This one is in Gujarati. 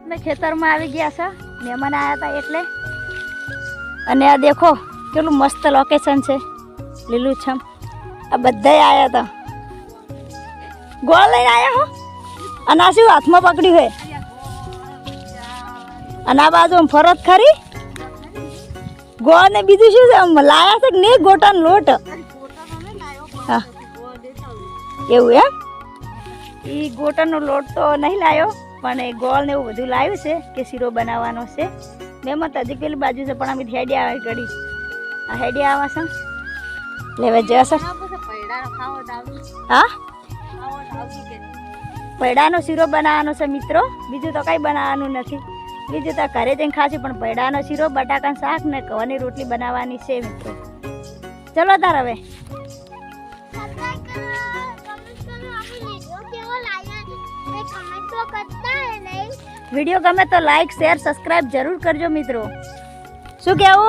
मैं खेतर में આવી ગયા છે મહેમાન આયા હતા એટલે અને આ દેખો કેટલું મસ્ત લોકેશન છે લીલુંછમ આ બધાય આયા હતા ગોળ લઈને આયા હો અને આ શું હાથમાં પકડ્યું હે અને આ બાજુ આમ ફરત ખરી ગોળ ને બીજું શું છે આમ લાયા છે કે નહીં ગોટાનો લોટ હા એવું એમ એ ગોટાનો લોટ તો નહીં લાયો પણ એ ગોળ ને એવું બધું લાવ્યું છે કે શીરો બનાવવાનો છે મેં તો હજી પેલી બાજુ છે પણ અમે હેડિયા આવે ઘડી આ હેડિયા આવે છે લેવા જશે હા પૈડાનો શીરો બનાવવાનો છે મિત્રો બીજું તો કંઈ બનાવવાનું નથી બીજું તો ઘરે જઈને ખાશું પણ પૈડાનો શીરો બટાકાનું શાક ને ઘઉંની રોટલી બનાવવાની છે મિત્રો ચલો તાર હવે वीडियो गमे तो लाइक शेयर सब्सक्राइब जरूर करजो मित्रों शू कहूं।